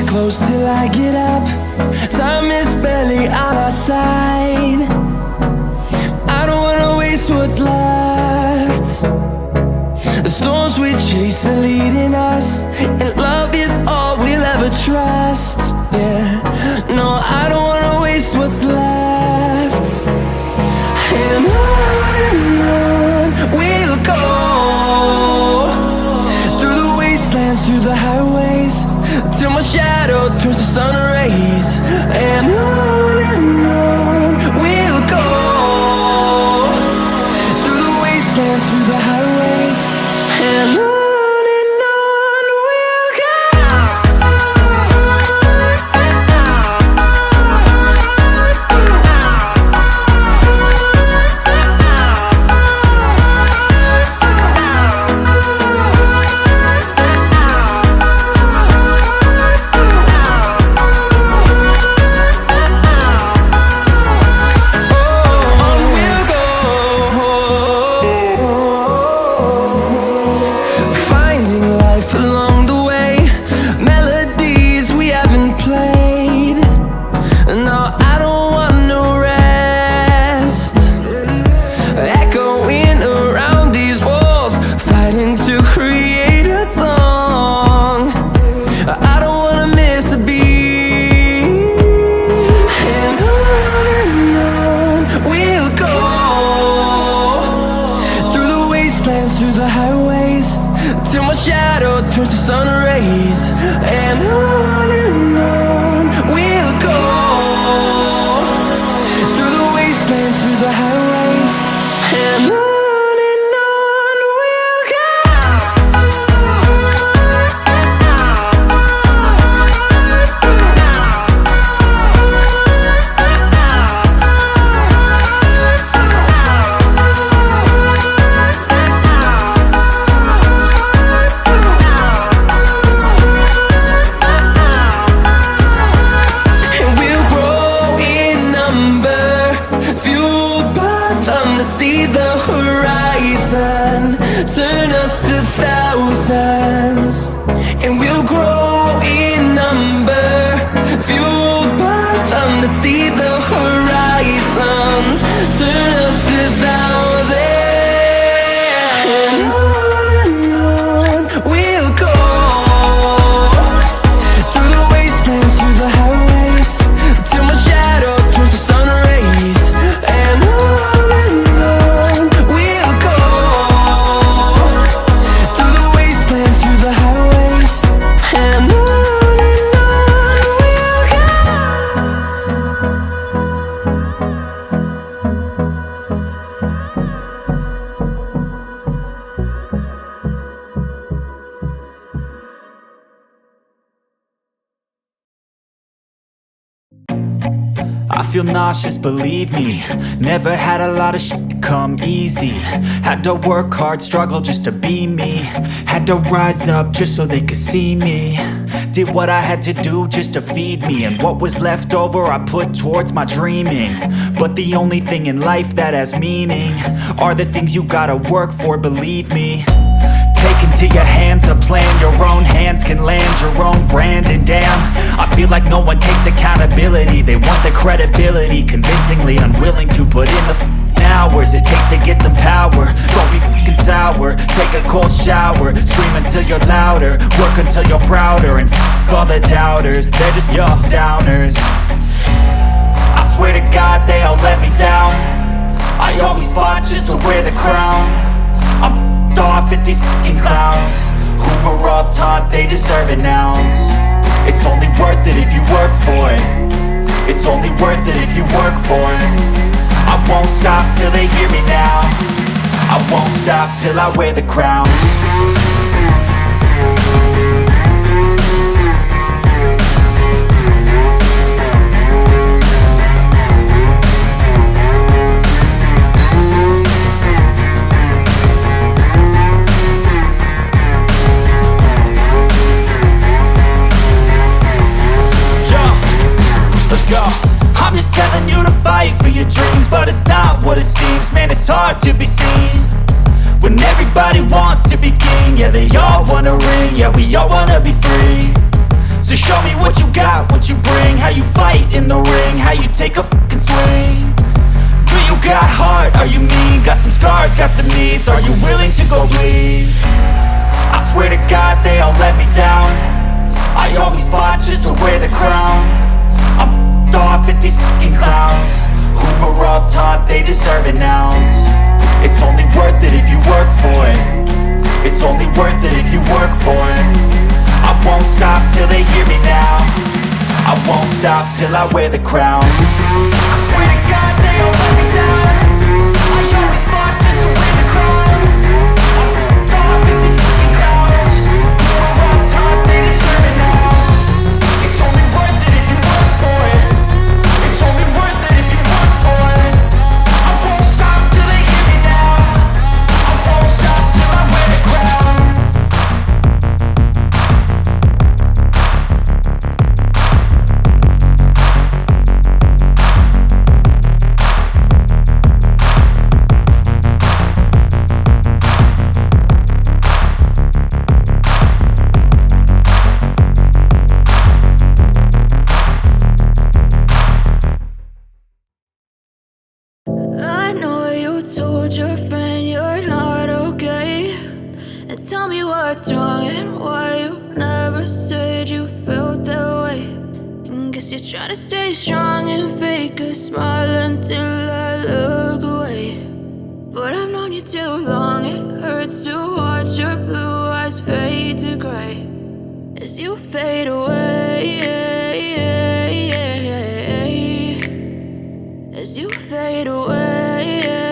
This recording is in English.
close till I get up. Time is barely on our side. I don't wanna waste what's left. The storms we chase are leading us, and love is all we'll ever trust. Yeah, no, I don't wanna waste what's left. And on we'll go, through the wastelands, through the highways, till my shadow turns to sun rays. And on we'll go, through the wastelands, through the highways, and on we'll go. Through the highways, till my shadow turns to sun rays. And on we'll go, through the wastelands, through the highways, and on we'll go. Turn us to thousands, and we'll grow in number, fueled by them to see the horizon. Turn us to thousands, and on we'll go, through the wastelands, through the highways, till my shadow turns to sun rays. And on we'll go, through the wastelands, through the highways, and on we'll go. I feel nauseous, believe me. Never had a lot of shit come easy. Had to work hard, struggle just to be me. Had to rise up just so they could see me. Did what I had to do just to feed me, and what was left over I put towards my dreaming. But the only thing in life that has meaning are the things you gotta work for, believe me. Take into your hands a plan, your own hands can land your own brand. And damn, I feel like no one takes accountability. They want the credibility, convincingly unwilling to put in the hours it takes to get some power. Don't be f***ing sour, take a cold shower, scream until you're louder, work until you're prouder, and f*** all the doubters, they're just your downers. I swear to God they all let me down. I always fought just to wear the crown. I'm off at these fucking clowns who were all taught they deserve an ounce. It's only worth it if you work for it. It's only worth it if you work for it. I won't stop till they hear me now. I won't stop till I wear the crown. I'm just telling you to fight for your dreams, but it's not what it seems. Man, it's hard to be seen when everybody wants to be king. Yeah, they all wanna ring, yeah, we all wanna be free. So show me what you got, what you bring, how you fight in the ring, how you take a fucking swing. Do you got heart, are you mean? Got some scars, got some needs, are you willing to go bleed? I swear to God they all let me down. I always fought just to wear the crown. I'm f***ed off at these fucking clowns who were all taught they deserve an ounce. It's only worth it if you work for it. It's only worth it if you work for it. I won't stop till they hear me now. I won't stop till I wear the crown. I swear to God they all let me down. I always fought just to wear the crown. I'm f***ed off at these fucking clowns who were all taught they deserve an ounce. It's only worth it if you work for it. It's only worth it if you work for it. I won't stop till they hear me now. I won't stop till I wear the crown. I know you told your friend you're not okay, and tell me what's wrong and why you never said you felt that way. And guess you're trying to stay strong and fake a smile until I look away. But I've known you too long, it hurts to watch your blue eyes fade to gray as you fade away. As you fade away.